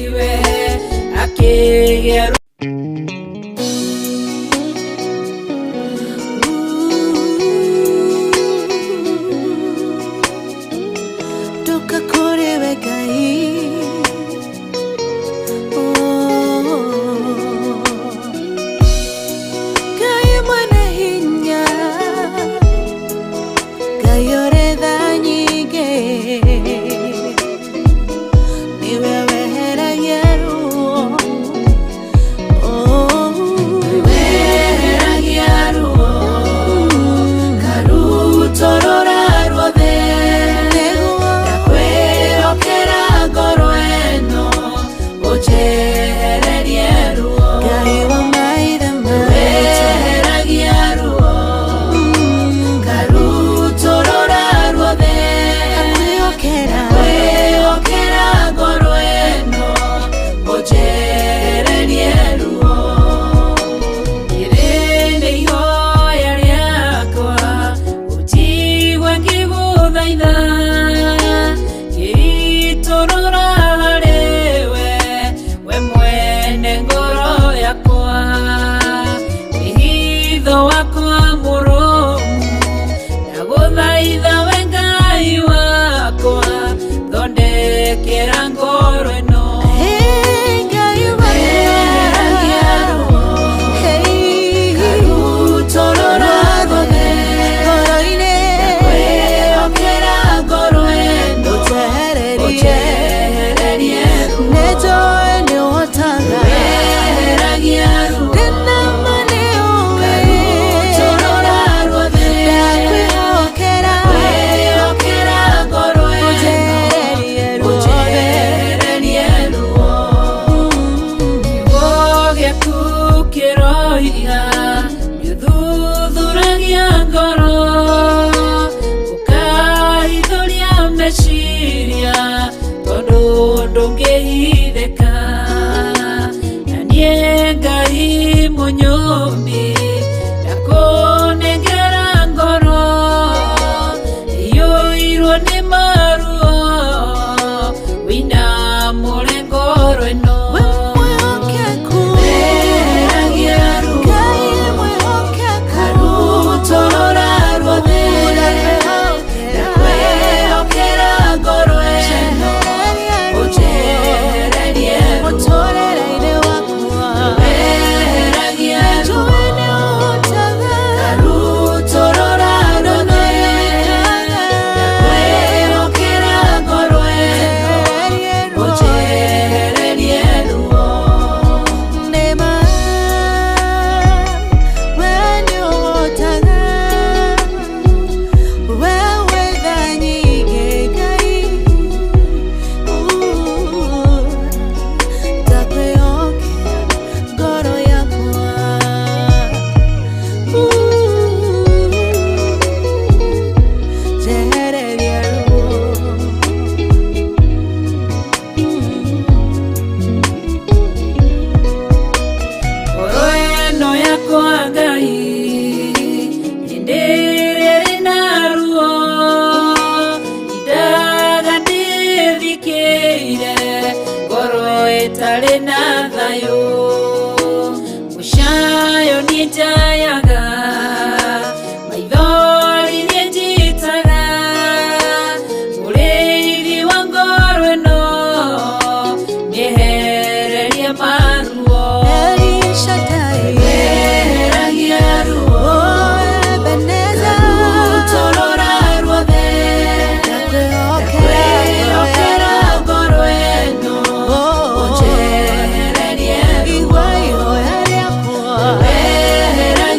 iwe akigera toka kore wegai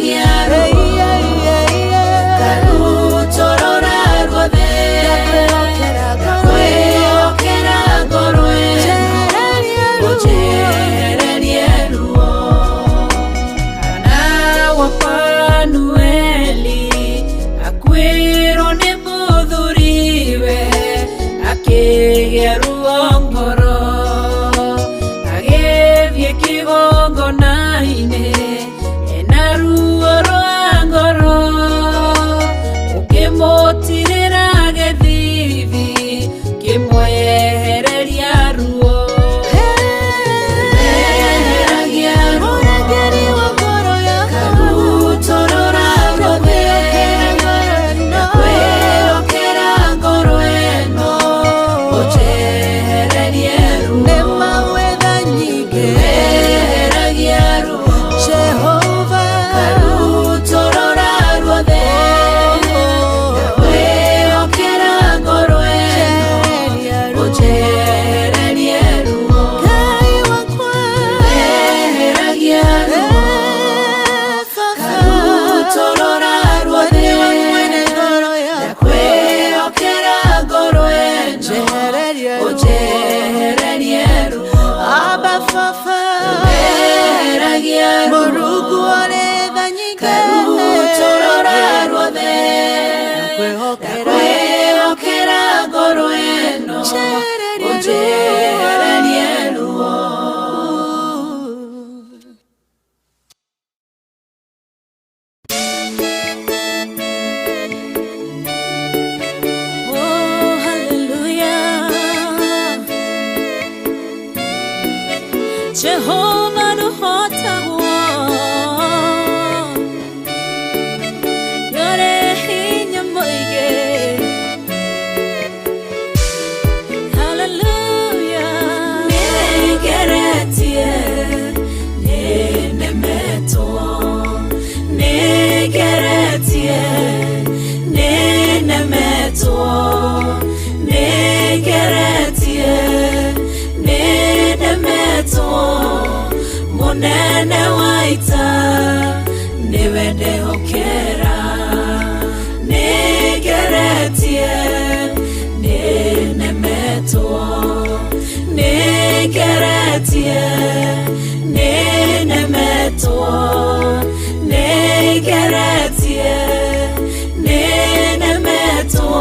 yeah. baba Tũgeragia Mũrungu ũrĩ tha nyingĩ Karutũrora ruothe Ndakwĩhokera ngoro ĩno Ũnjehererie ruo Jehovah nuhotaguo Yore hinya mũingĩ Hallelujah Nĩngeretie nĩnemetwo Nĩngeretie nĩnemetwo Nĩngeretie nĩnemetwo Mũnene wa ita nĩwe ndĩhokera Nĩngeretie nĩnemetwo Nĩngeretie nĩnemetwo Nĩngeretie nĩnemetwo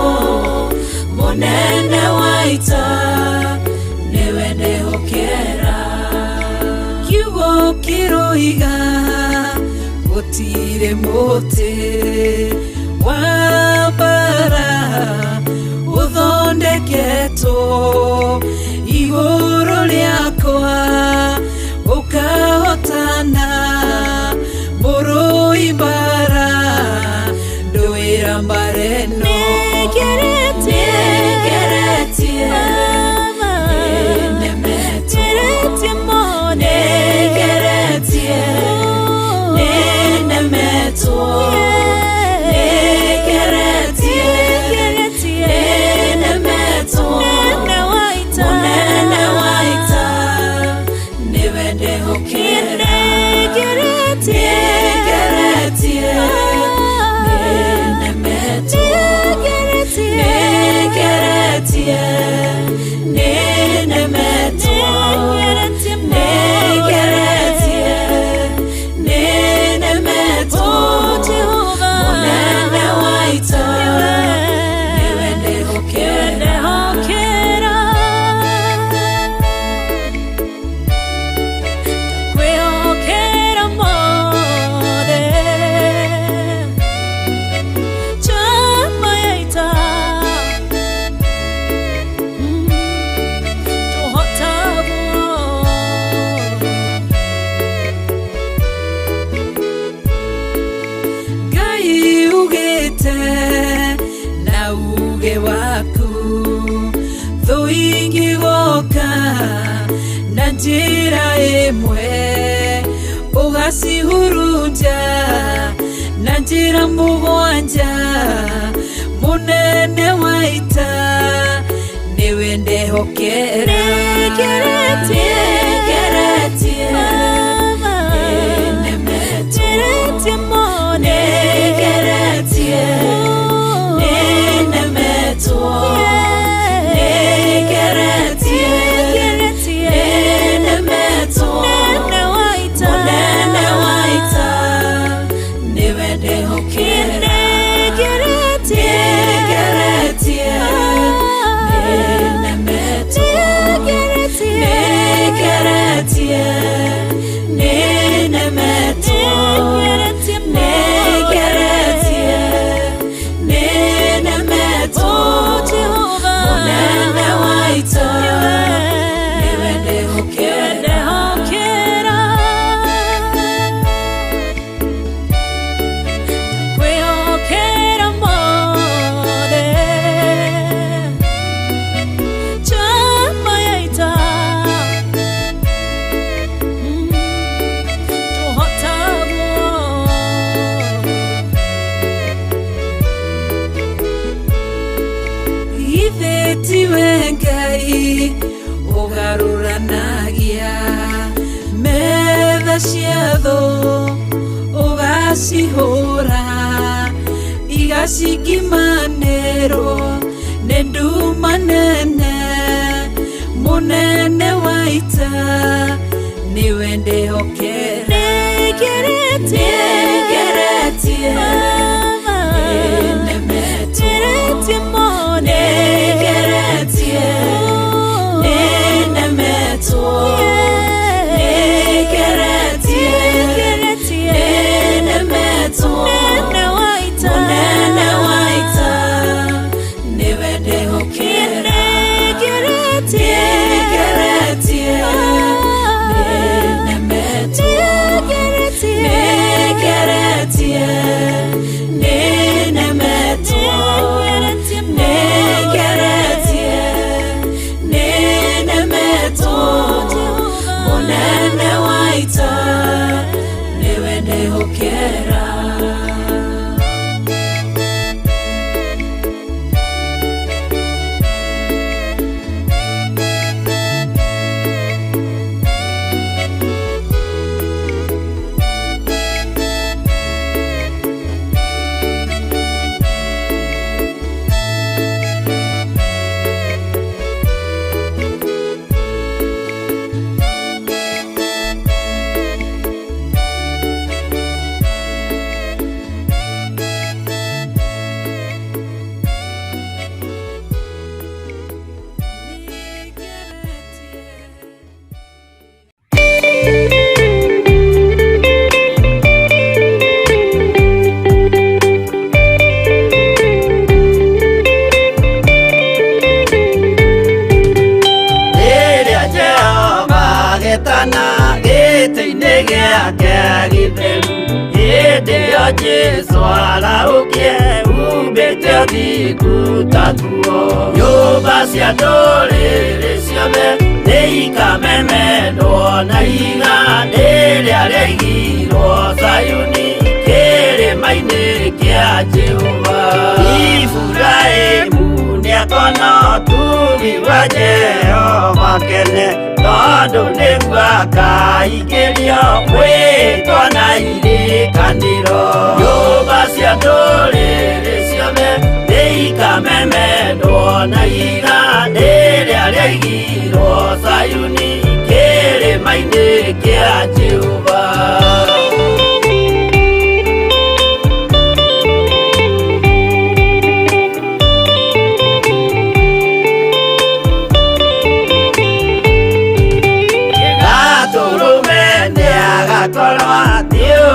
Mũnene wa ita nĩwe ndĩhokera Kiugo kĩroiga gũtirĩ mũtĩ wa mbara ũthondeketwo igũrũ rĩakwa ũkahotana mũrũi mbara ndũĩra mbara ĩno Nĩngeretie njĩra ĩmwe ũgacihurunja na njĩra mũgwanja mũnene wa ita nĩwe ndehokera Igacihũra igacikimanĩrwo nĩ nduma nene mũnene wa ita niwe ndehokera negeretie negeretie mo negeretie nenemeto negeretie nenemeto nenewaita niwe ndehokera negeretie Jesu araukie ubete thikutatuo nyũmba cia ndũrĩrĩ ciothe nĩikamemendwo na iga rĩrĩa rĩaigirwo Sayuni kĩrĩma-inĩ kĩa Jehova. Iburahĩmu nĩakona ũtugi wa Jehova kene tondũ nĩguo akaingĩrio mwĩtwo na irĩkanĩro. Nyũmba cia ndũrĩrĩ ciothe nĩikamemendwo na iga rĩrĩa rĩaigirwo Sayuni kĩrĩma-inĩ kĩa Jehova.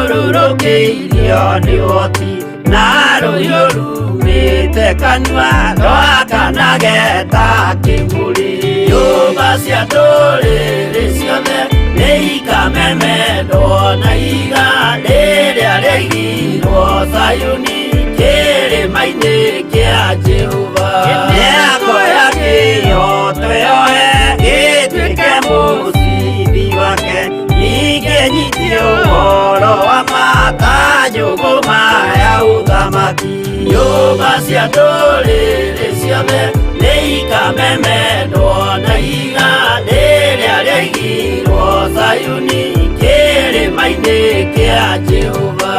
Thiũrũrũkĩirio nĩ ũhoti na rũhiũ rumĩte kanua rwakanageta kĩmũrĩ. Nyũmba cia ndũrĩrĩ ciothe nĩikamemendwo na iga rĩrĩa rĩaigirwo Sayuni kĩrĩma-inĩ kĩa Jehova. Nĩakoya kĩyo twĩoe gĩtuĩke mũcibi wake ningĩ nyitie ũhoro wa makanjũgũ maya ũthamaki. Nyũmba cia ndũrĩrĩ ciothe nĩikamemendwo na iga rĩrĩa rĩaigirwo Sayuni kĩrĩma-inĩ kĩa Jehova.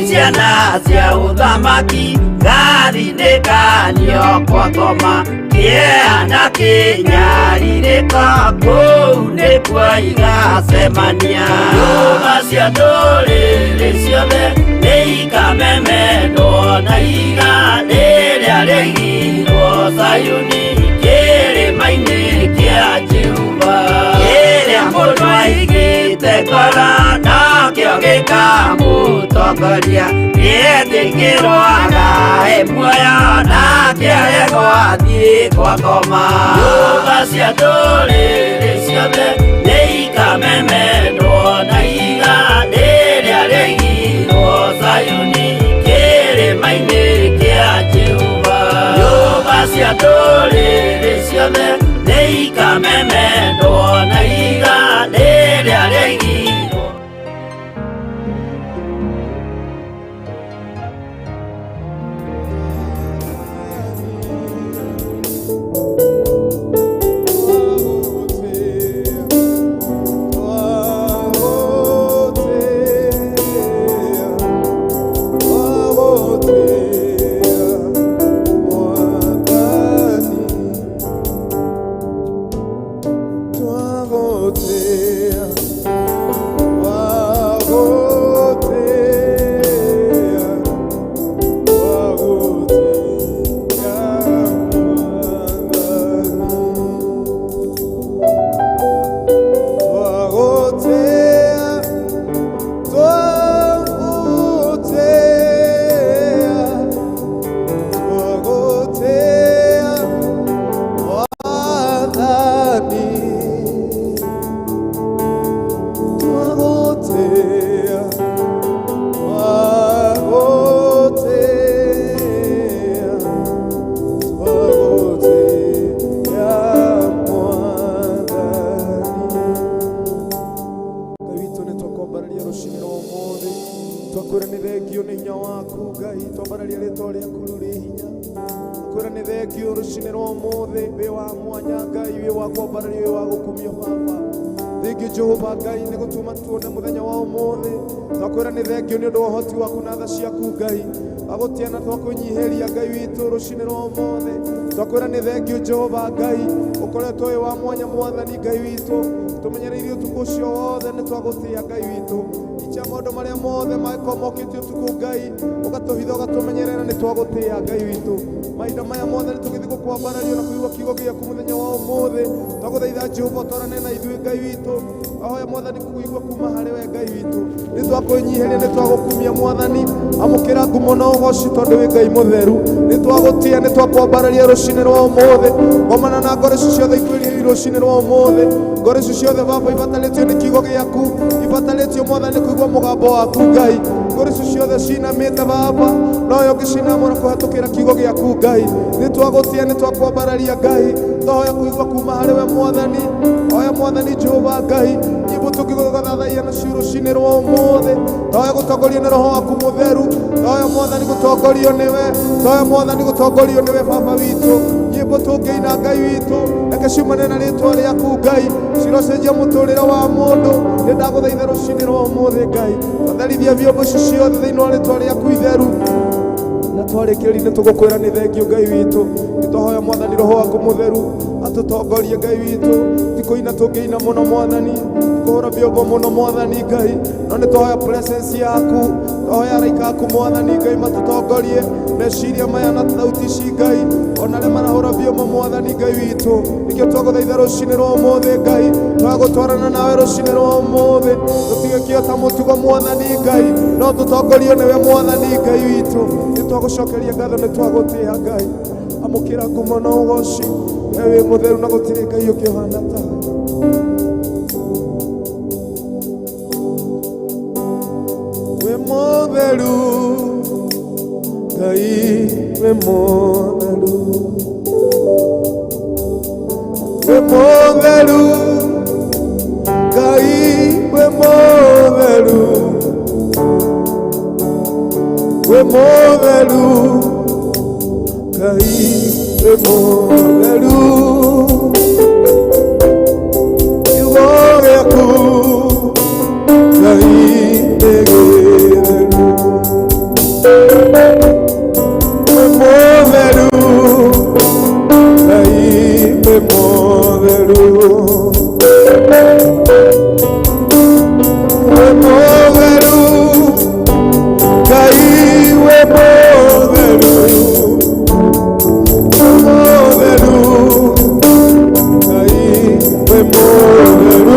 Ciana cia ũthamaki gathinĩkanio kwa ngoma kĩeha kĩnyarirĩka kũu nĩkuo igacemania. Nyũmba cia ndũrĩrĩ ciothe nĩikamemendwo na iga rĩrĩa rĩaigirwo Sayuni kĩrĩma-inĩ kĩa Jehova. Kĩrĩa mũndũ aigĩte ngoro nakĩo gĩkamũtongoria gĩetĩkĩrwaga muoyo nake aregwo athiĩ kwa ngoma. Nyũmba cia ndũrĩrĩ ciothe nĩikamemendwo na iga rĩrĩa rĩaigirwo Sayuni kĩrĩma-inĩ kĩa Jehova. Nyũmba cia ndũrĩrĩ ciothe nĩikamemendwo na iga rĩrĩa rĩaigirwo. umuthi twakwira ni thengio ni hinya waku Ngai twambararia ritwa riaku riri hinya twakwira ni thengio rucini rwa umuthi wi wa mwanya Ngai wi wa kwambararia wi wa gukumio Baba thengio Jehova Ngai ni gutuma tuone muthenya wa umuthi twakwira ni thengio ni undu wa uhoti waku na tha ciaku Ngai agutiana twakunyihiria Ngai witu rucini rwa umuthi twakwira ni thengio Jehova Ngai ukoretwo wi wa mwanya mwathani Ngai witu tumenyereirie utuku ucio wothe ni twagutia Ngai witu icha maundu maria mothe makomokite utuku Ngai ugatuhitha ugatumenyerera ni twagutia Ngai witu mahinda maya mothe ni tugithi gukwambarario na kuigua kiugo giaku muthenya wa umuthi twaguthaitha Jehova twarane na ithuĩ Ngai witu ahoya mwathani kuigua kuma harĩ we Ngai witu ni twakwinyihiria ni twagukumia mwathani amukira ngumo na ugoci tondu wi Ngai mutheru ni twagutia ni twakwambararia rucini rwa umuthi gomana na ngoro ciothe ikwĩrĩire rucini rwa umuthi ngoro ciothe Baba ibatarĩtio ni kiugo giaku ibatarĩtio mwathani kuigua mugambo waku Ngai ngoro ciothe cinamĩte Baba noyo ngĩcinamũra kũhetũkĩra kiugo giaku Ngai ni twagutia ni twakwambararia Ngai twahoya kuigua kuma harĩ we mwathani hoya mwathani Jehova Ngai nyĩmbo tũngĩgũthathaia nacio rucini rwa umuthi twahoya gũtongorio nĩ roho waku mutheru twahoya mwathani gũtongorio nĩwe twahoya mwathani gũtongorio nĩwe Baba witũ nyĩmbo tũngĩina Ngai witũ reke ciumane na rĩtwa rĩaku Ngai cirocenjia mũtũrĩre wa mũndũ nĩ ndagũthaitha rucini rwa umuthi Ngai watherithia vyombo icio ciothe thĩinĩ wa rĩtwa rĩaku itheru na twarĩkĩri nĩ tũgũkwĩra nĩ thengio Ngai witũ nĩ twahoya mwathani roho waku mutheru atutongorie Ngai witũ thikũ-ina tũngĩina mũno mwathani kũhũra vyombo mũno mwathani Ngai no nĩ twahoya presence yaku twahoya araika aku mwathani Ngai matũtongorie meciria maya na thauti ici Ngai ona arĩa marahũra vyombo mwathani Ngai witũ nĩkĩo twagũthaitha rucini rwa umuthi Ngai twagũtwarana nawe rucini rwa umuthi tũtigĩkio ta mũtugo mwathani Ngai no tũtongorio nĩwe mwathani Ngai witũ nĩ twagũcokeria ngatho nĩ twagũtĩĩa Ngai amũkĩra ngumo na ũgoci we wĩ mũtheru na gũtirĩ Ngai ũkĩhana tawe we mũtheru Ngai we mũtheru we mũtheru Ngai we mũtheru we mũtheru Ngai we mũtheru kiugo gĩaku Ngai nĩ gĩtheru we mũtheru Ngai we mũtheru we mũtheru Ngai we mũtheru Ngai we mũtheru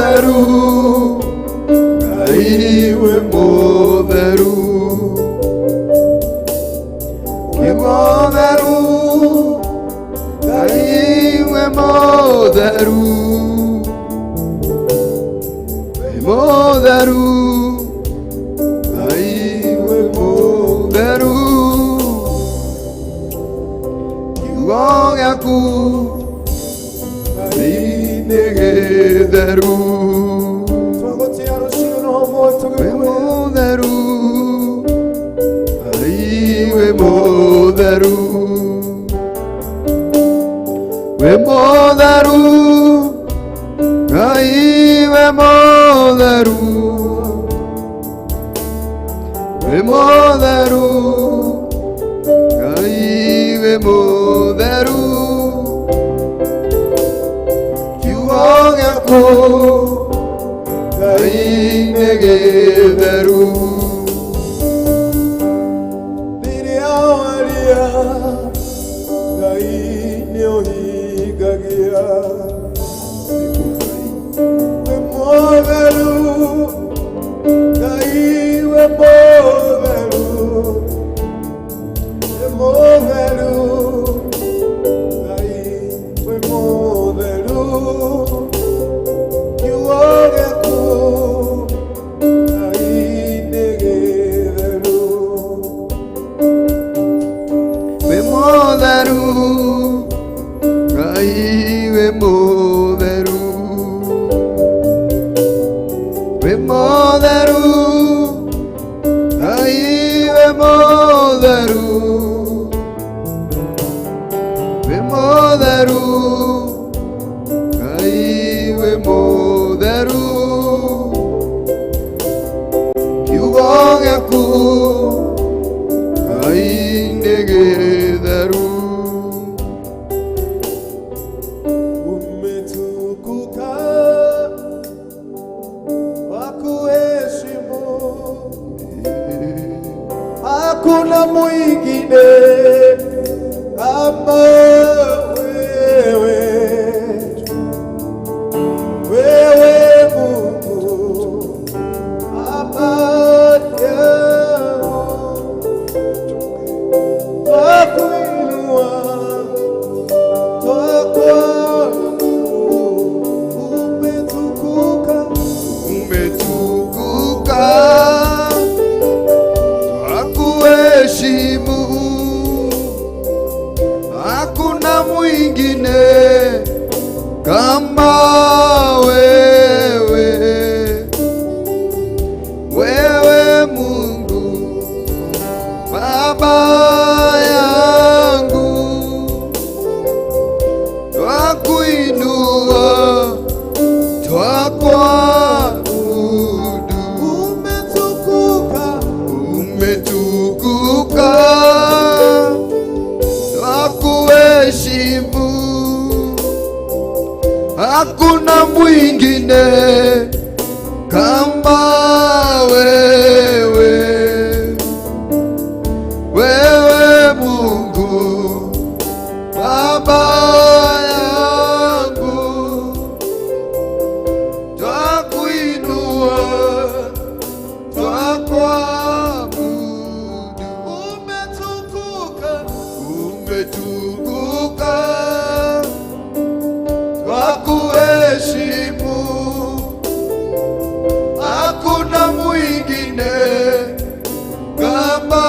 motheru, Ngai we motheru, we motheru, Ngai we motheru, we motheru, Ngai we motheru, kiugo giaku Ngetheru, we motheru, Ngai we motheru, we motheru, Ngai we motheru, we motheru, Ngai we motheru. Ngai ngetheru, Riria waria, Ngai nĩũhingagia. We motheru, Ngai we motheru, we motheru, Ngai we motheru. We motheru, Ngai we motheru, we motheru, Ngai we motheru, kiugo giaku Ngai nĩ gĩtheru. Umetukuka wakuheshimu, hakuna mwingine kama wewe. Wewe Mungu Baba yangu, twakuinua, umetukuka, Umetukuka, twakuheshimu, hakuna mwingine kama wewe. Wewe Mungu Baba yangu, twakuinua, twakwabudu. Umetukuka, twakuheshimu, hakuna mwingine kama wewe. Wewe Mungu Baba yangu, twakuinua, twakwabudu. Umetukuka, twakuheshimu, hakuna mwingine kama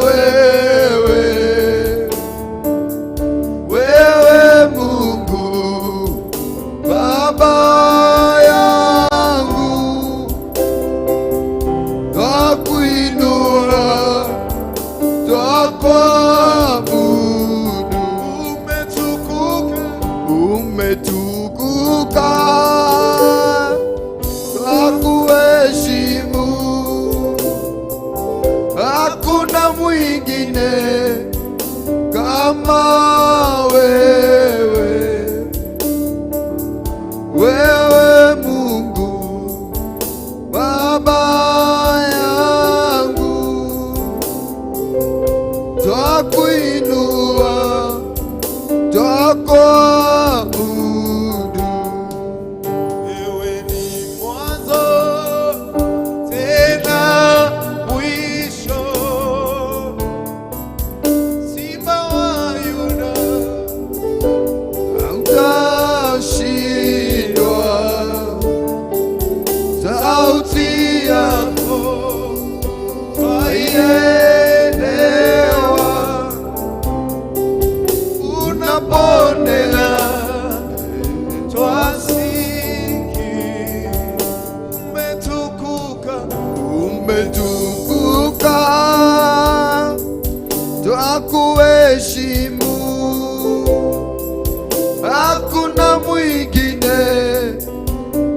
wewe. Wewe Mungu Baba yangu, twakuinua, twakwabudu. Umetukuka, twakuheshimu, hakuna mwingine kama wewe. Wewe Mungu Baba yangu, twakuinua, twakwabudu. unaponena twasiki. Umetukuka, twakuheshimu. Hakuna mwingine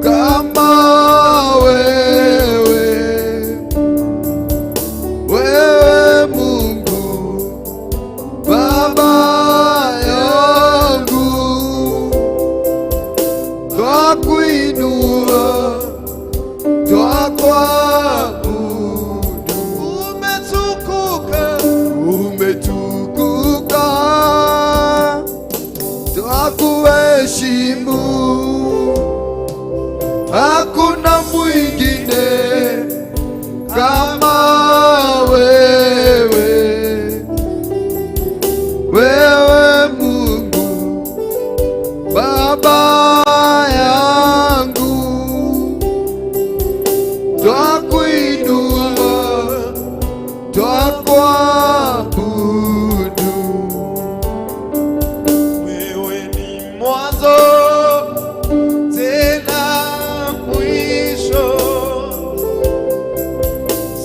kama wewe, wewe Mungu Baba yangu, twakuinua, twakuabudu. Umetukuka, twakuheshimu. Hakuna mwingine kama wewe, wewe Mungu Baba yangu, twakuinua, twakuabudu. Wewe ni mwanzo tena mwisho,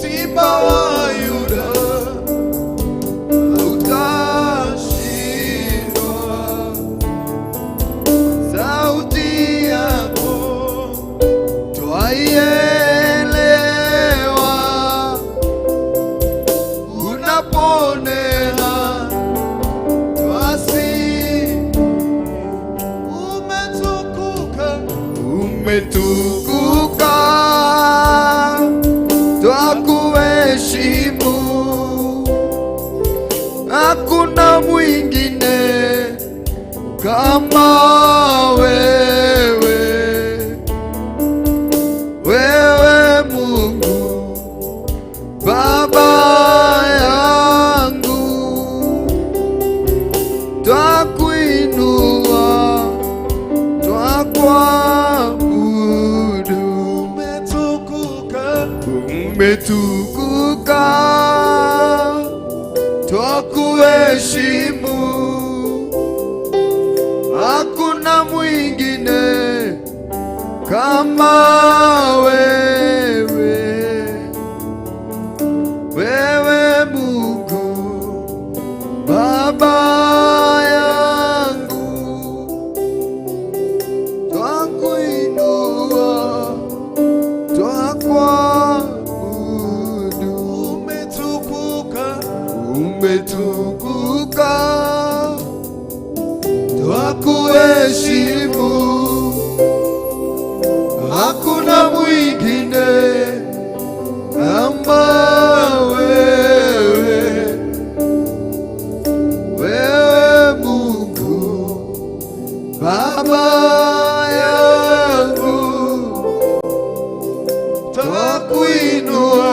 Simba wa Yuda, hautashindwa. Sauti yako twaielewa, unaponena twasikia. Umetukuka, twakuheshimu. Hakuna mwingine kama wewe, wewe Mungu Baba yangu, twakuinua, twakuabudu. Umetukuka, twakuheshimu. Hakuna mwingine kama wewe, wewe Mungu Baba yangu, twakuinua, twakuabudu. Umetukuka, twakuheshimu. Hakuna mwingine kama wewe, wewe Mungu Baba yangu, twakuinua,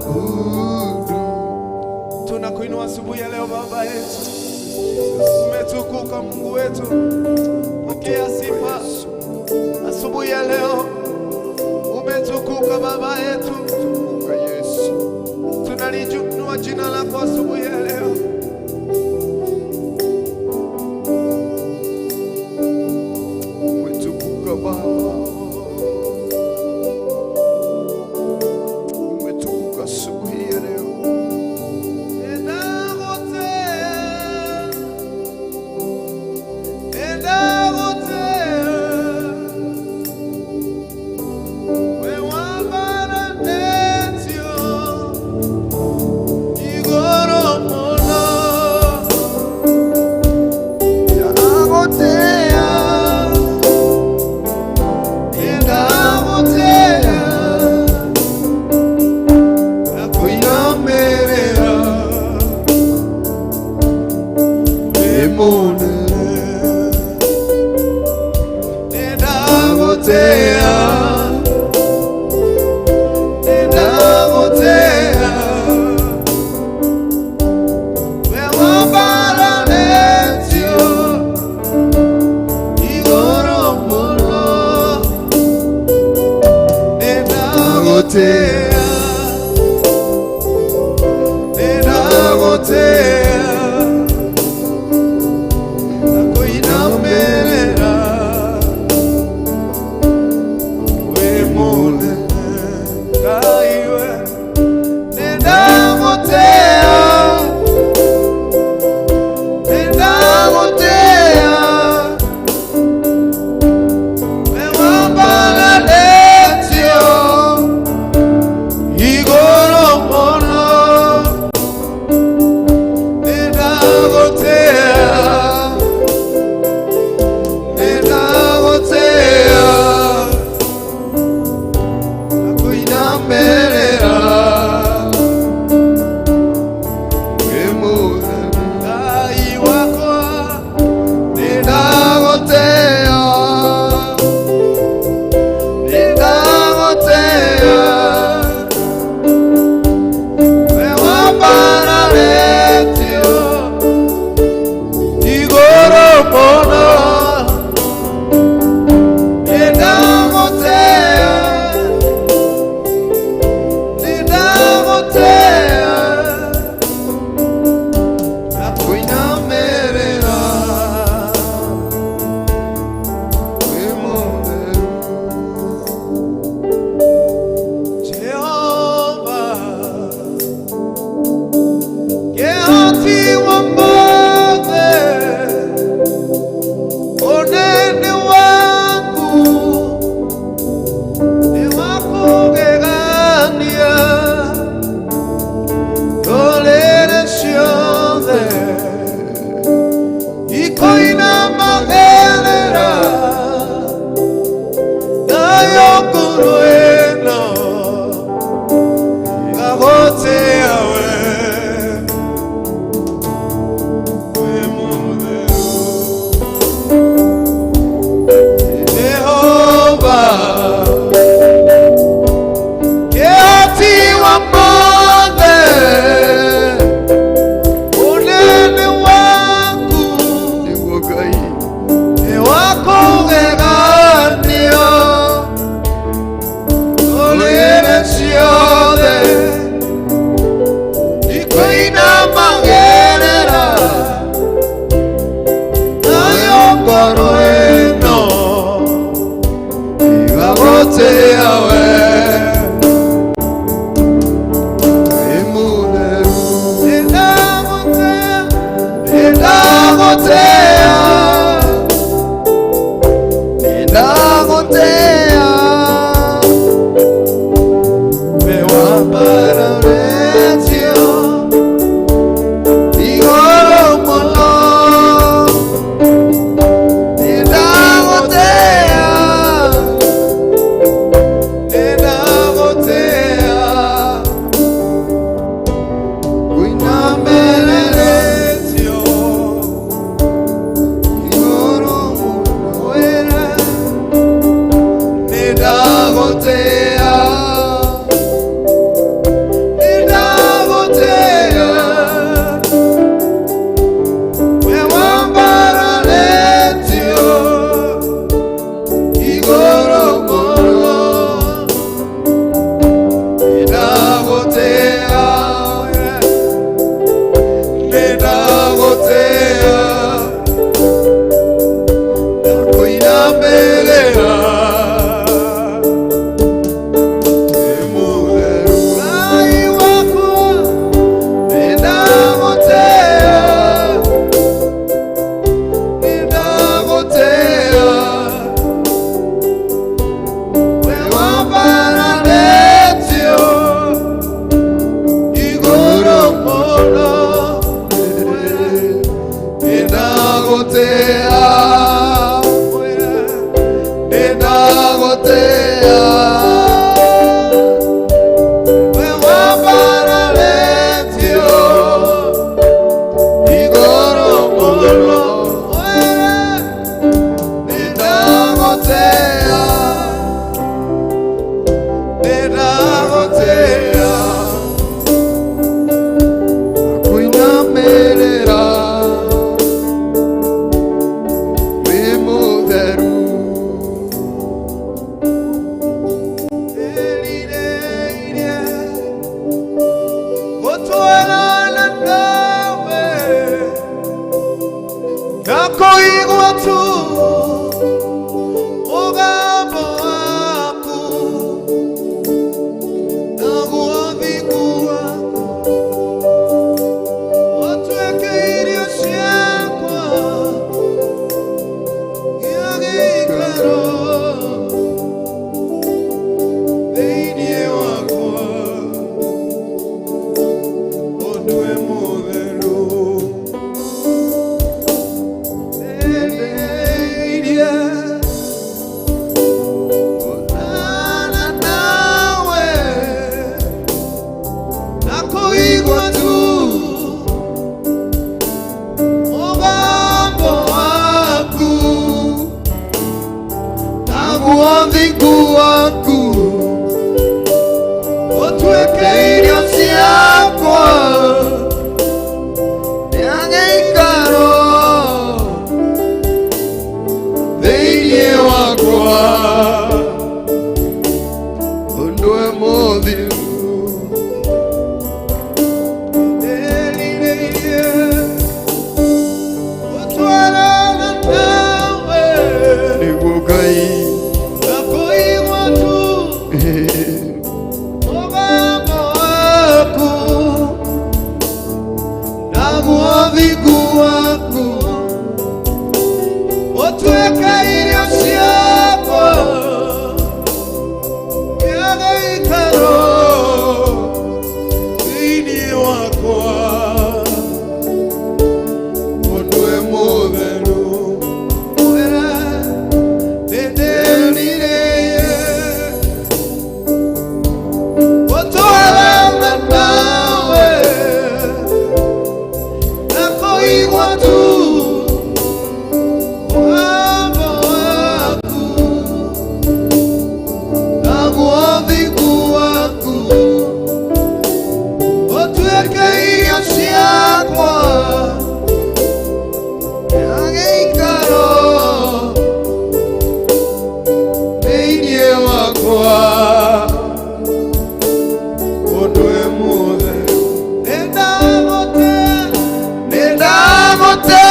twakuabudu. Tunakuinua asubuhi ya leo Baba yetu. Umetukuka Mungu wetu, pokea sifa asubuhi ya leo. Umetukuka Baba yetu, Yesu, tunalijunua jina lako asubuhi ya leo. Umetukuka Baba, umetukuka asubuhi ya leo. Ninapotea Naguothiku waku ũtuĩke irio ciakwa gĩa gĩikaro thĩinĩ wakwa. Mũndũ wĩ mũtheru wĩra ndĩndĩrirĩirie gũtwarana nawe na kũigua tu wendo waku. Naguothiku waku ũtuĩke irio ciakwa gĩa gĩikaro thĩinĩ wakwa. Mũndũ wĩ mũtheru nĩndamũte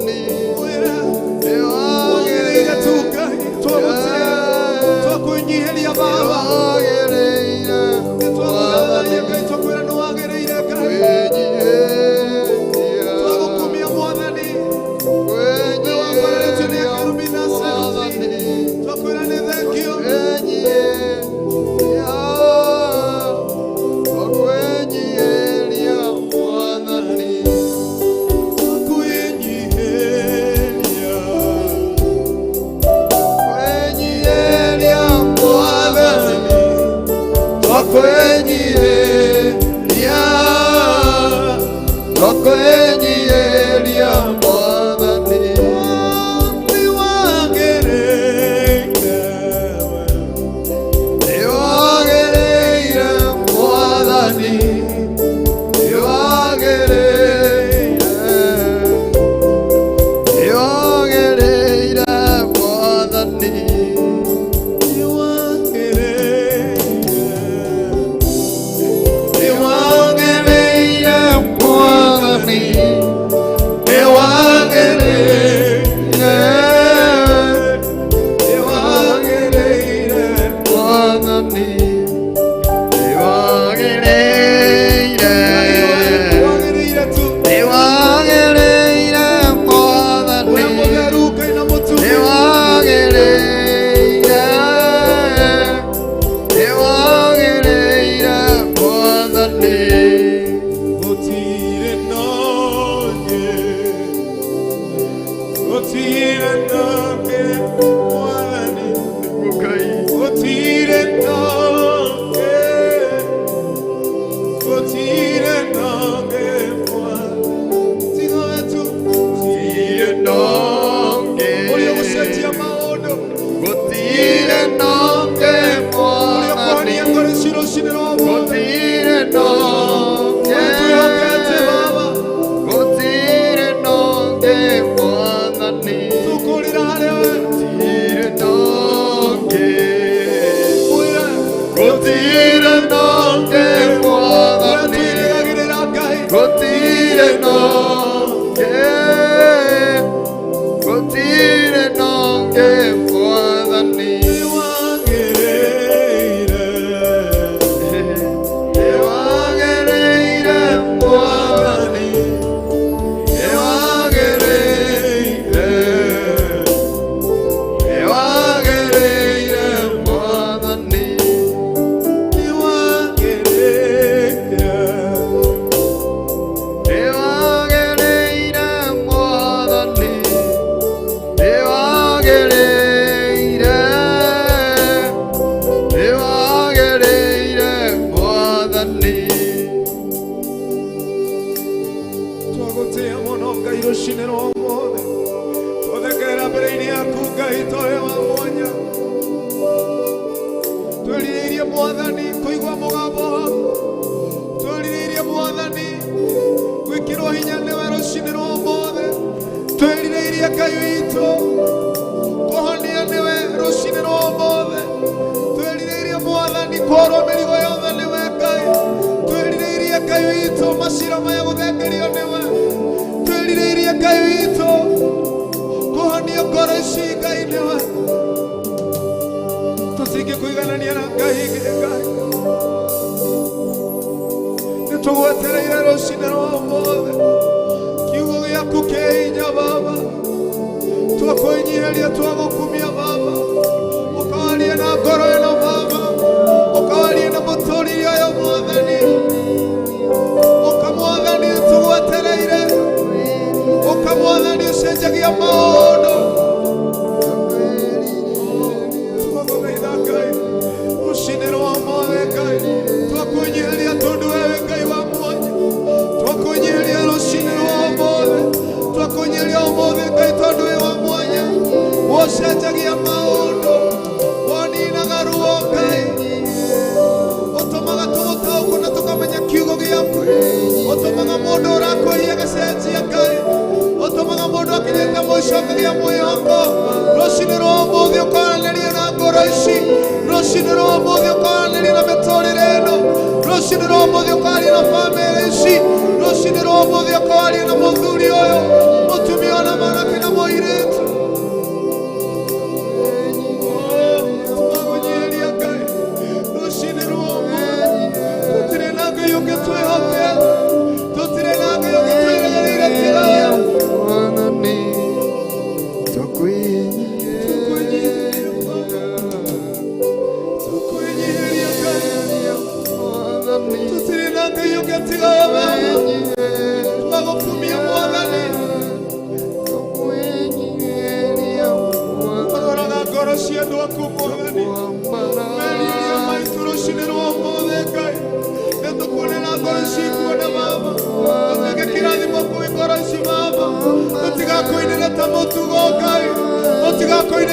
Ni kwenyeria mwathani niwagereire mwathani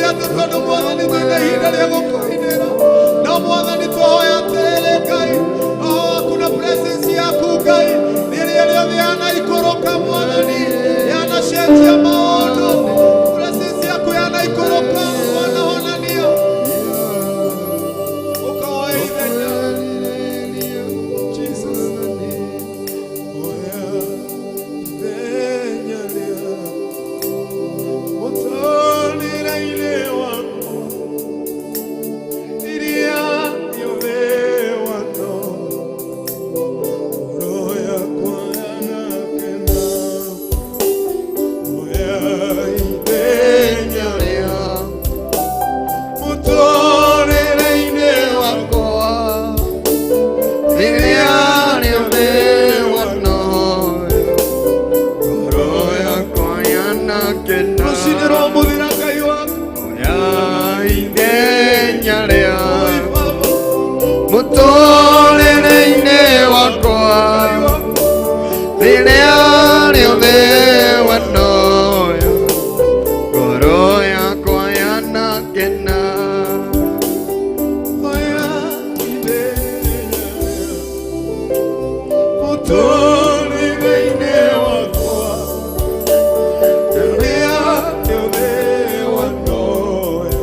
atĩ tondũ Mwathani twĩna ihinda rĩa gũkũinĩra. Na Mwathani tũhoya atĩrĩrĩ Ngai, Roho waku na presence yaku Ngai nĩ rĩrĩa rĩothe yanaikũrũka Mwathani, yanacenjia maũndũ. Presence yaku yanaikũrũka wanahonania. Ũkahoe ithenya Jesus. Oya ithenya rĩa mũtũũrĩre-inĩ wakwa, iria rĩothe wano, ngoro yakwa yanakena. Oya ithenya rĩa mũtũũrĩre-inĩ wakwa, Iria rĩothe wanoya, ngoro yakwa yanakena. rũcinĩ rwa mũthia Ngai waku. Oya ithenya rĩa Oi Baba, mũtũũrĩre-inĩ wakwa, rĩrĩa rĩothe wanoya, ngoro yakwa yanakena. oya ithenya rĩa mũtũũrĩre-inĩ wakwa, rĩrĩa rĩothe wanoya,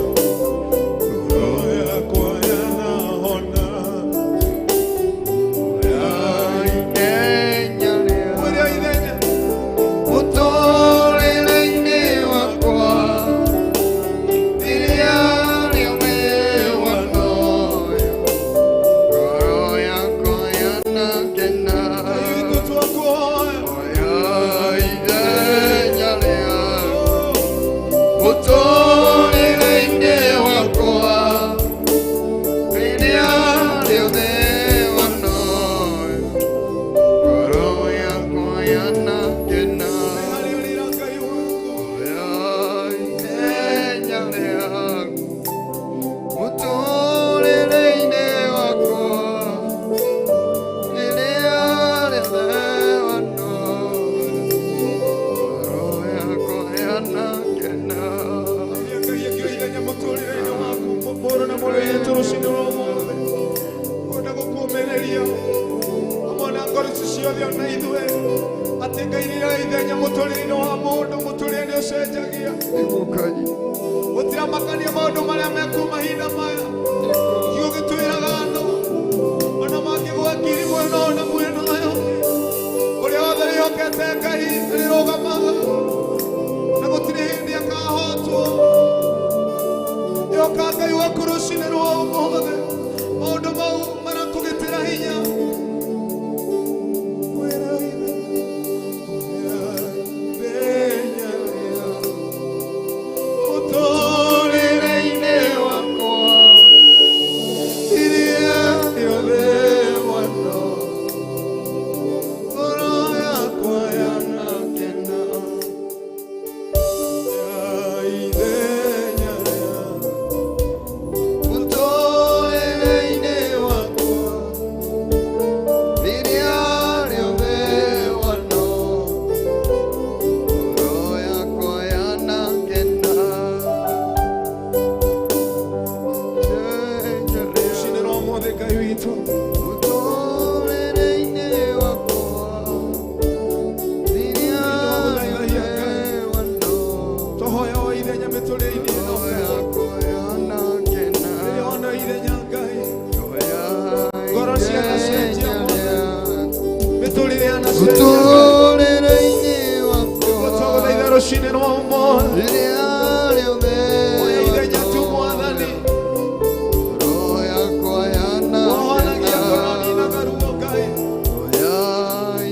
ngoro yakwa yanahona. Oya ithenya rĩa Oya ithenya mũtũũrĩre-inĩ wakwa, rĩrĩa rĩothe wanoya, ngoro yakwa yanakena. Ngai witũ twakuhoya. Oya ithenya rĩa mũtũũrĩre-inĩ wakwa, rĩrĩa rĩothe wanoya, ngoro yakwa yanakena. Harĩrĩra Ngai waku. Oya ithenya rĩa mũtũũrĩre-inĩ wakwa, rĩrĩa rĩothe wanoya, ngoro yakwa yanakena. Ngai akĩoya ithenya mũtũũrĩre-inĩ waku, mũrũ na mũrũ witũ rũcinĩ rwa ũmũthĩ. Ngwenda gũkũũmĩrĩria hamwe na ngoro ici ciothe ona ithuĩ atĩ Ngai nĩoya ithenya mũtũũrĩre-inĩ wa mũndũ, mũtũũrĩre nĩ ũcenjagia. Nĩgũkaĩ Gũtiramakania maũndũ marĩa mekuma mahinda maya. Gĩgũgĩtwĩraga no ona mangĩgwa ngiri mwena ona mwena ũyũ, ũrĩa wothe wĩhokete Ngai nĩrĩrũgamaga na gũtirĩ hĩndĩ akahotwo. Yoka Ngai waku rũcinĩ rwa ũmũthĩ, maũndũ mau marakũgĩtĩra hinya. Wĩra ithenya rĩa mũtũũrĩre-inĩ wakwa, iria rĩothe wano, ngoro yakwa yanakena. Oya ithenya rĩa mũtũũrĩre-inĩ wakwa, rĩrĩa rĩothe wano, ngoro yakwa yanakena. Ithenya rĩa rũcinĩ rwa ũmũthĩ Ngai witũ, mũtũũrĩre-inĩ wakwa, rĩrĩa rĩothe wano, tũhoya o ithenya mĩtũũrĩre-inĩ ĩno ngoro Ngai. yakwa yanakena. Rĩrĩa ona ithenya Ngai, Oya ngoro cianacenjia ithenya rĩa mĩtũũrĩre yanacenjia Ngai. mũtũũrĩre-inĩ Tũgũthaitha wakwa, rũcinĩ rwa ũmũthĩ, rĩrĩa rĩothe oya ithenya tu Mwathani, ngoro yakwa wohonagia ngoro yanakena. ninaga ruo Ngai. Oya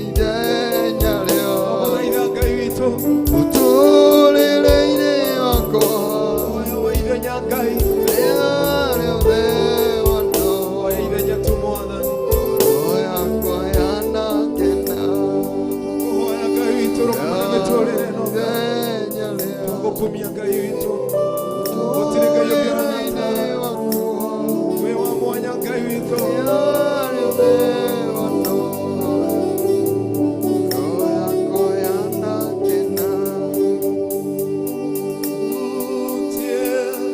ithenya rĩa Tũgũthaitha Ngai witũ, mũtũũrĩre-inĩ wakwa, oya o ithenya Ngai, rĩrĩa rĩothe wano, oya ithenya tu Mwathani. ngoro yakwa yanakena. Kũhoya Ngai witũ rũkũna mĩtũũrĩre ĩno Ngai. Ithenya rĩa Tũgũkumia Ngai witũ, gũtirĩ Ngai ũngĩ ũhana tawe. Wĩ wa mwanya Ngai witũ. Utie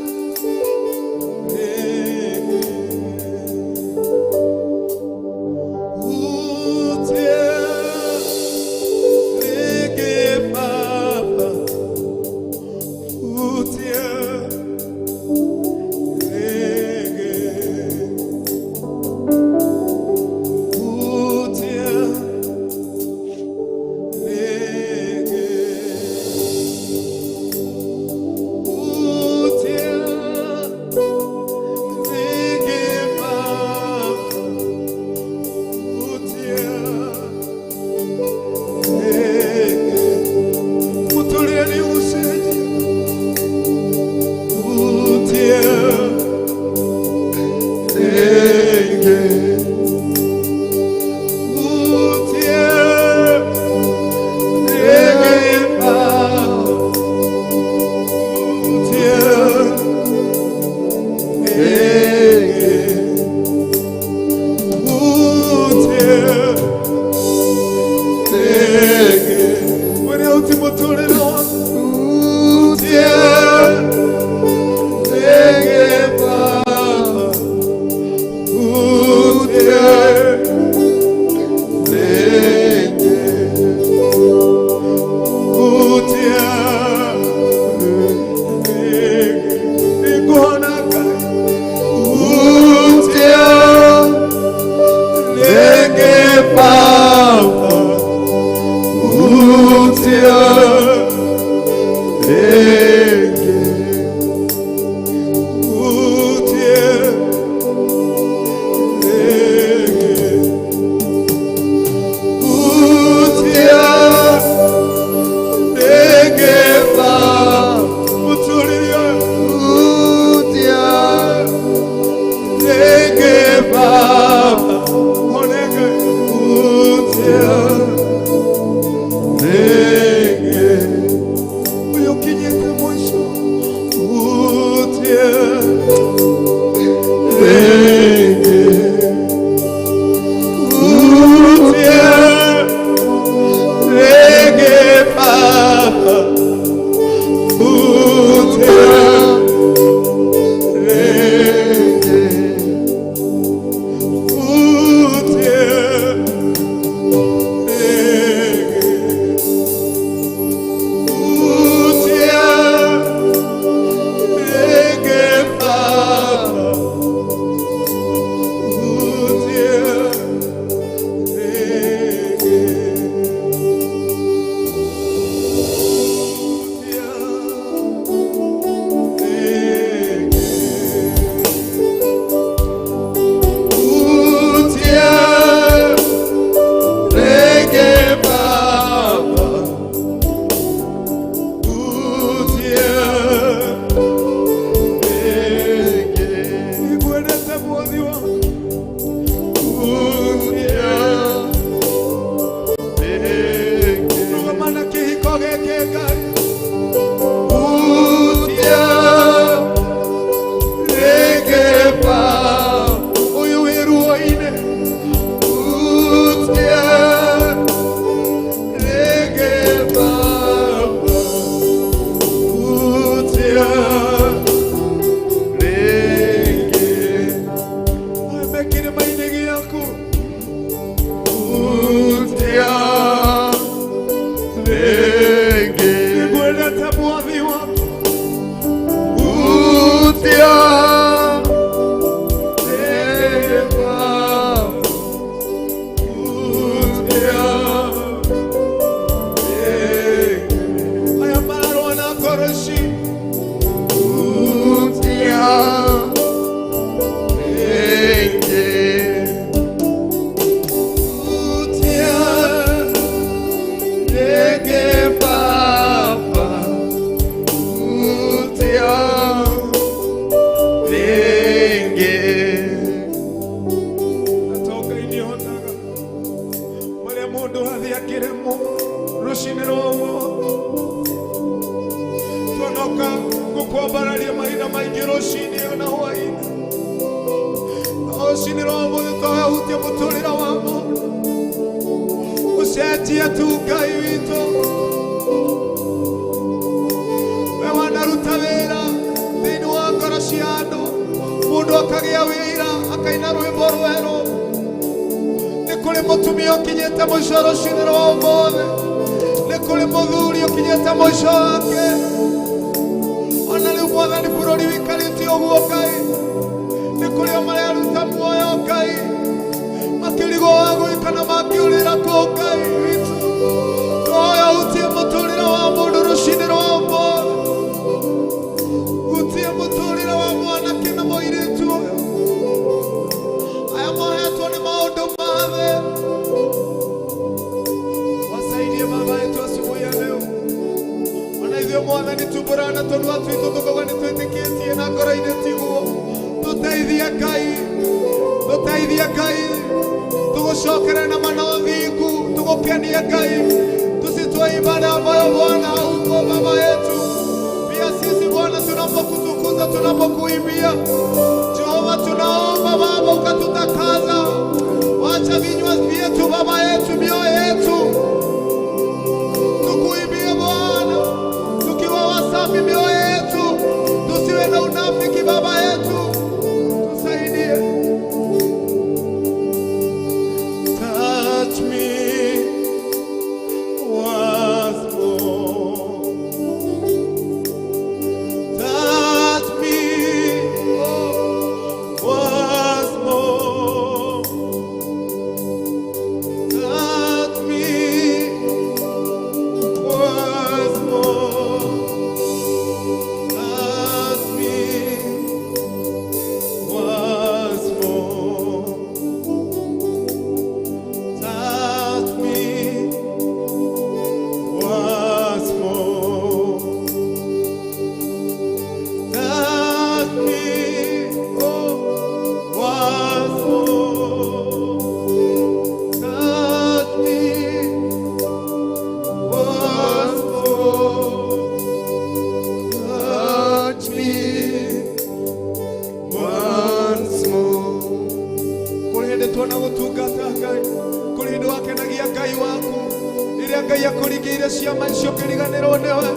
cia maisha ukiriganirwo niwe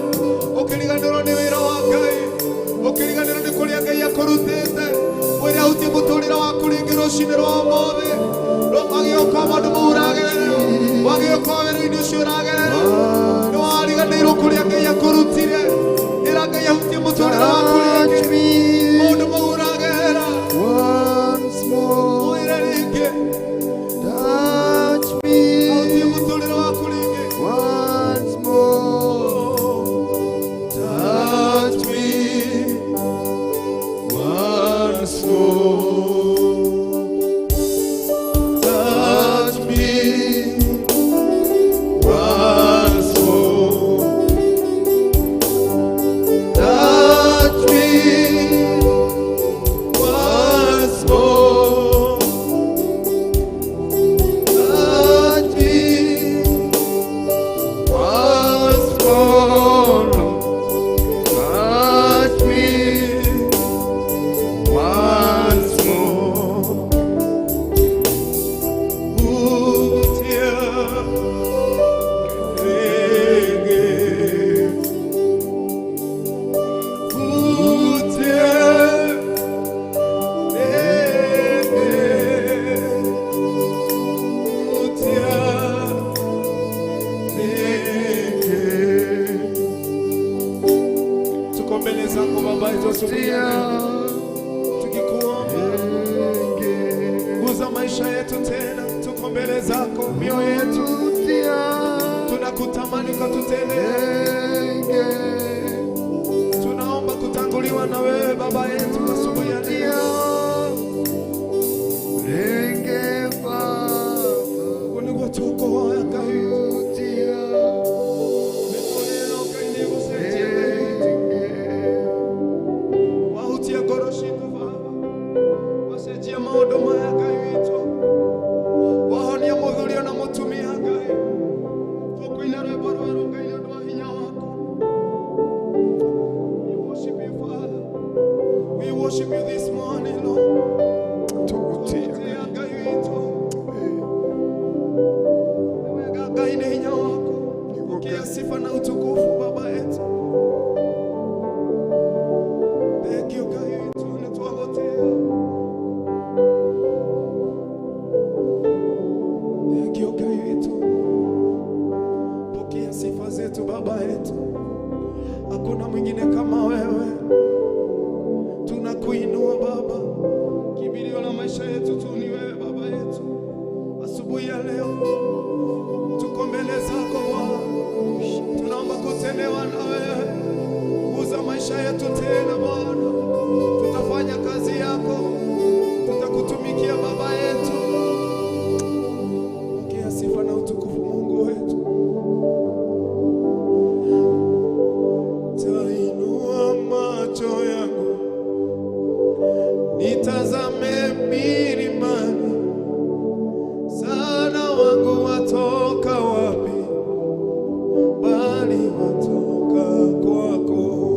ukiriganirwo ni wira wa Ngai ukiriganirwo ni kuria Ngai akurutite wira uti muturira waku ringi rucini rwa umuthi wagioka maundu mauragerera wagioka wira-ini ucio uragerera ni wariganirwo kuria Ngai akurutire ira Ngai ahutie muturira waku ringi maundu mauragerera once more. wira ringi Touch me ahutie muturira waku ringi once more. touch me once more. Touch me once more. Touch me once more. Touch me once more. Touch me once more. Utia rege. Utia rege. Utia rege. Tuko mbele zako Baba yetu asubuhi ya leo, tukikuomba guza maisha yetu tena. Tuko mbele zako, mioyo yetu tunakutamani ukatutendee. Tunaomba kutanguliwa na wewe Baba yetu asubuhi ya leo. Uligwa tuko waya Ngai Mekorero kaini gusetie wahutia goroshitu Baba wacenjia maundu maya Ngai witu wahonia muthuria na mutumia Ngai tukwina rwimbo rweru Ngai ni undu wa hinya waku. We worship you Father, we worship you this morning Lord. Tukutia Ngai witu wega Ngai ni hinya waku. Pokea sifa na utukufu Baba yetu. Thank you Ngai wetu unatuokotea. Thank you Ngai wetu. Pokea sifa zetu Baba yetu. Hakuna mwingine kama wewe. Tunakuinua Baba. Kimbilio la maisha yetu tu ni wewe Baba yetu. Asubuhi ya leo tuko mbele zako Bwana. Tunaomba kutendewa na wewe. Guza maisha yetu tena Bwana. Tutafanya kazi yako. Tutakutumikia Baba yetu. Pokea sifa na utukufu Mungu wetu. Tainua macho yangu nitazame milimani, sana wangu watoka wapi? Bali watoka kwako.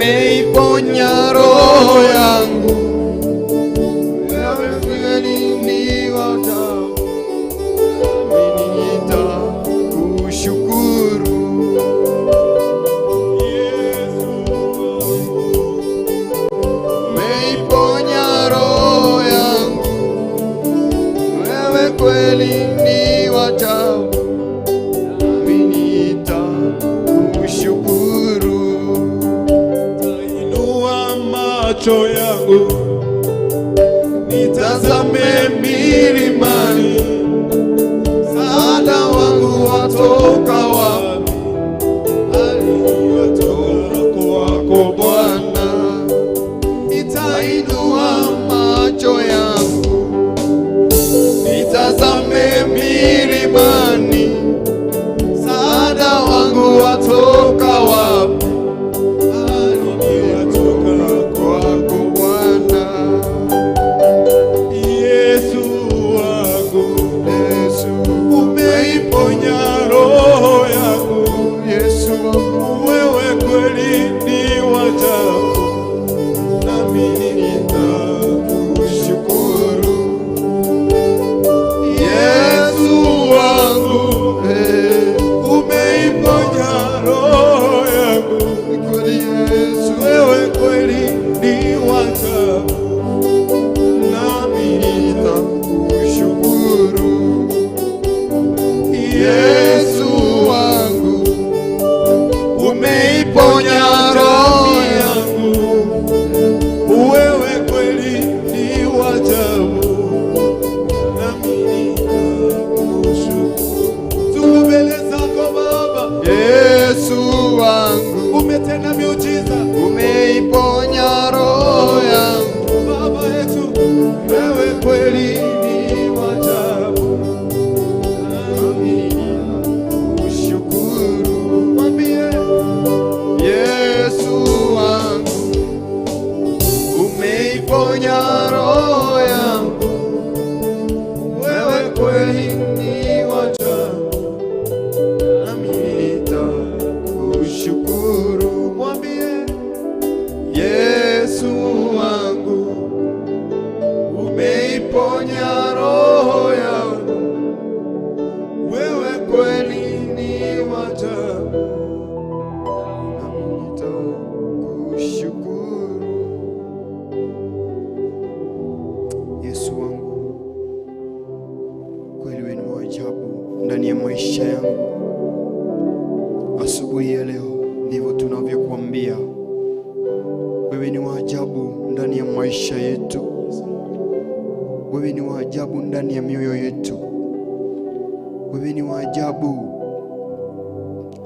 umeiponya roho yangu, wewe kweli ni wa ajabu, nami nitakushukuru. Umeiponya roho yangu, wewe kweli ni wa ajabu, nami nitakushukuru. Inua macho yangu nitazame milimani, Msaada wangu watoka wapi? aliyetoka kwako Bwana, nitainua macho yangu nitazame milimani, msaada wangu watoka wapi? aliyetoka Kwako Bwana. Yesu wangu, Yesu, umeiponya roho yangu, Yesu wangu, wewe kweli ni wa ajabu, nami nitakushukuru. Yesu wangu, Umeiponya roho yangu, ni kweli Yesu, wewe kweli ni wa ajabu, nami nitakushukuru. Yesu wangu, umeiponya roho yangu, wewe kweli ni wa ajabu, nami nitakushukuru. Tuko mbele zako Baba, Yesu wangu, umetenda miujiza umeiponya roho yangu, Baba yetu, wewe kweli ni wa ajabu, nami nitakushukuru. mwambie Yesu wangu, umeiponya roho yangu, wewe kweli ni wa ajabu, nami nitakushukuru. mwambie Yesu wangu, umeiponya roho yangu, wewe kweli ni wa ajabu, nami nitakushukuru. Yesu wangu, kweli wewe ni wa ajabu ndani ya maisha yangu. Asubuhi ya leo ndivyo tunavyokuambia, wewe ni wa ajabu ndani ya maisha yetu, wewe ni wa ajabu ndani ya mioyo yetu, wewe ni wa ajabu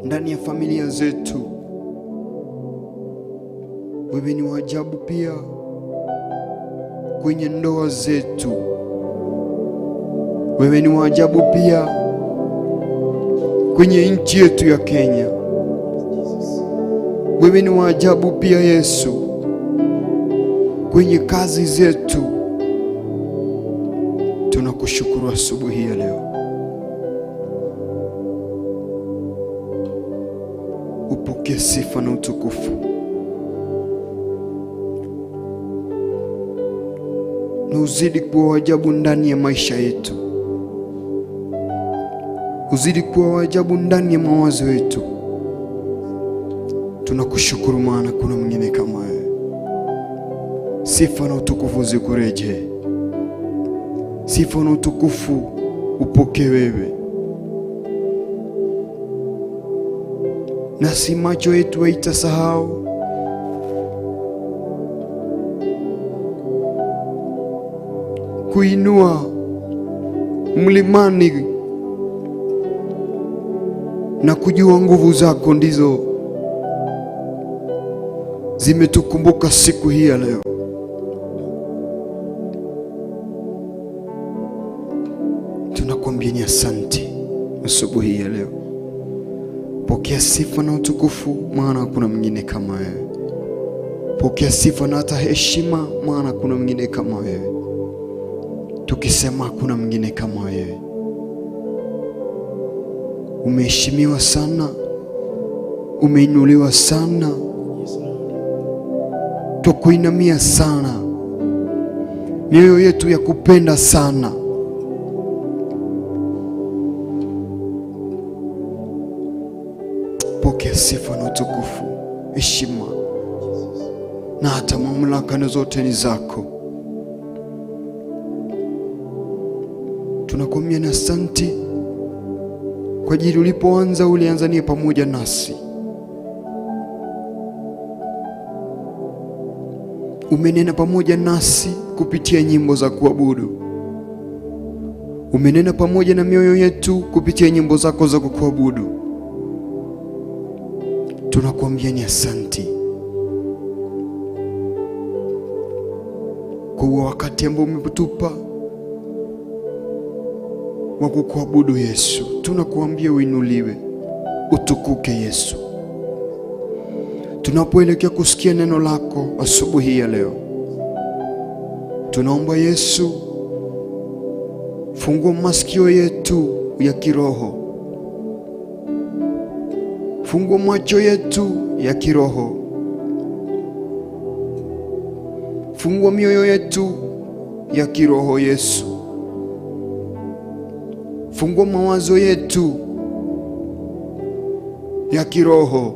ndani ya familia zetu, wewe ni wa ajabu pia kwenye ndoa zetu, wewe ni wa ajabu pia kwenye nchi yetu ya Kenya, wewe ni wa ajabu pia Yesu kwenye kazi zetu. Tunakushukuru asubuhi ya leo. Upokee sifa na utukufu. Na uzidi kuwa wa ajabu ndani ya maisha yetu, uzidi kuwa wa ajabu ndani ya mawazo yetu. Tunakushukuru maana kuna mwingine kama wewe. Sifa na utukufu zikurejee, sifa na utukufu upokee wewe, nasi macho yetu haitasahau kuinua mlimani na kujua nguvu zako ndizo zimetukumbuka siku hii ya leo. Tunakuambia ni asante asubuhi ya leo. Pokea sifa na utukufu, maana hakuna mwingine kama wewe. Pokea sifa na hata heshima, maana hakuna mwingine kama wewe. Tukisema hakuna mwingine kama wewe. Umeheshimiwa sana, umeinuliwa sana, twakuinamia sana, mioyo yetu ya kupenda sana. Pokea sifa na utukufu, heshima na hata mamlaka na zote ni zako. Tunakuambia ni asante kwa ajili ulipoanza ulianzania pamoja nasi. Umenena pamoja nasi kupitia nyimbo za kuabudu. Umenena pamoja na mioyo yetu kupitia nyimbo zako za kuabudu. Tunakuambia ni asante kwa wakati ambao umetupa wa kukuabudu Yesu. Tunakuambia uinuliwe, utukuke Yesu. Tunapoelekea kusikia neno lako asubuhi ya leo, tunaomba Yesu, fungua masikio yetu ya kiroho, fungua macho yetu ya kiroho, fungua mioyo yetu ya kiroho Yesu, fungua mawazo yetu ya kiroho.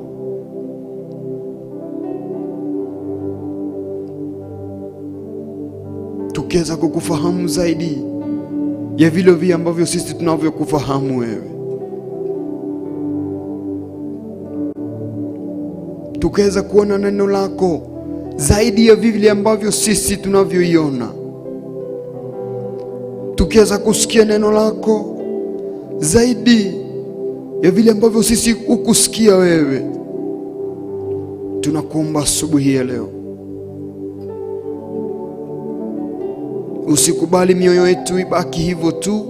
Tukiweza kukufahamu zaidi ya vile ambavyo sisi tunavyokufahamu wewe. Tukiweza kuona neno lako zaidi ya vile ambavyo sisi tunavyoiona. Tukiweza kusikia neno lako zaidi ya vile ambavyo sisi ukusikia wewe. Tunakuomba asubuhi ya leo, usikubali mioyo yetu ibaki hivyo tu,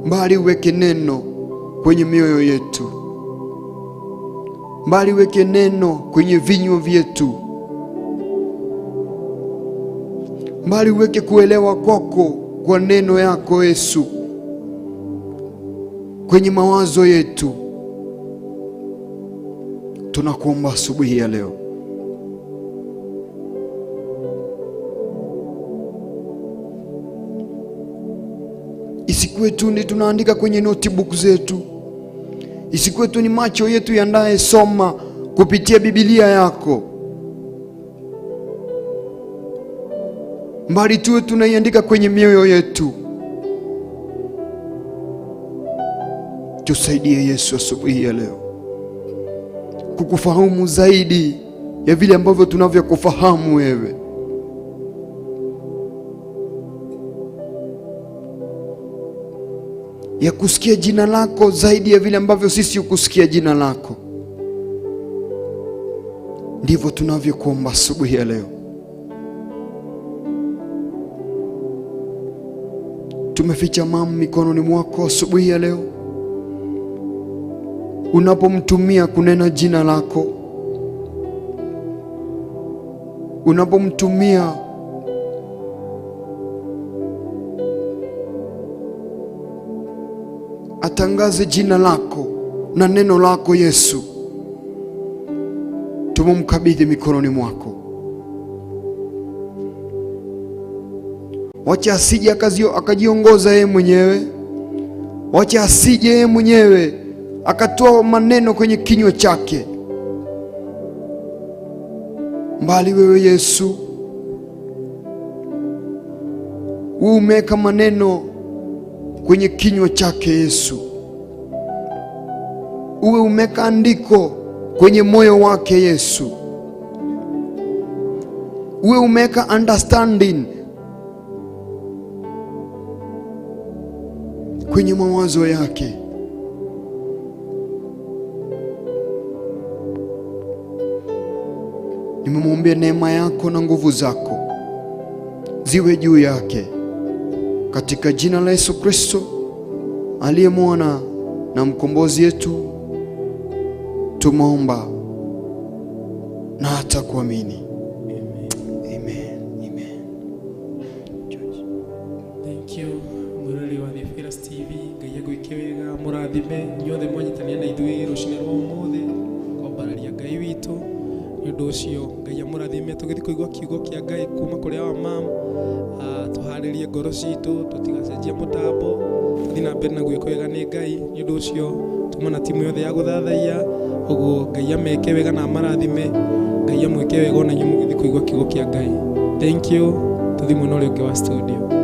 bali uweke neno kwenye mioyo yetu, bali uweke neno kwenye vinywa vyetu, bali uweke kuelewa kwako kwa neno yako Yesu kwenye mawazo yetu. Tunakuomba asubuhi ya leo, isikuwe tu ni tunaandika kwenye notebook zetu, isikuwe tu ni macho yetu yandaye soma kupitia Biblia yako, bali tuwe tunaiandika kwenye mioyo yetu. Tusaidie Yesu asubuhi ya leo kukufahamu zaidi ya vile ambavyo tunavyokufahamu wewe. Ya kusikia jina lako zaidi ya vile ambavyo sisi ukusikia jina lako. Ndivyo tunavyokuomba asubuhi ya leo. Tumeficha mama mikononi mwako asubuhi ya leo. Unapomtumia kunena jina lako, unapomtumia atangaze jina lako na neno lako Yesu, tumemkabidhi mikononi mwako. Wacha asije akajiongoza yeye mwenyewe, wacha asije yeye mwenyewe akatoa maneno kwenye kinywa chake, mbali wewe Yesu umeweka maneno kwenye kinywa chake Yesu. Uwe umeweka andiko kwenye moyo wake Yesu. Uwe umeweka understanding kwenye mawazo yake. Nimemwombea neema yako na nguvu zako ziwe juu yake, katika jina la Yesu Kristo aliye mwana na mkombozi yetu tumeomba na hata kuamini. Amen. Amen. Thank you. Muruli wa The Fearless TV. Gayago ikewega amurathime inyuothe mwanyitania na ithuĩ rũcinĩ rwa ũmũthĩ kwambararia Ngai witũ nĩ ũndũ ũcio Ngai amũrathime tũgĩthiĩ kũigua kiugo kĩa Ngai kuma kũrĩ wa mam tũharĩrie ngoro citũ tũtigacenjie mũtambo tũthiĩ na mbere na gwĩka wega nĩ Ngai nĩ ũndũ ũcio tuma na timu yothe ya gũthathaia ũguo Ngai ameke wega na amarathime Ngai amwĩke wega ona inyuĩ mũgĩthiĩ kũigua kiugo kĩa Ngai. Thank you. Tũthiĩ mwena ũrĩa ũngĩ wa studio.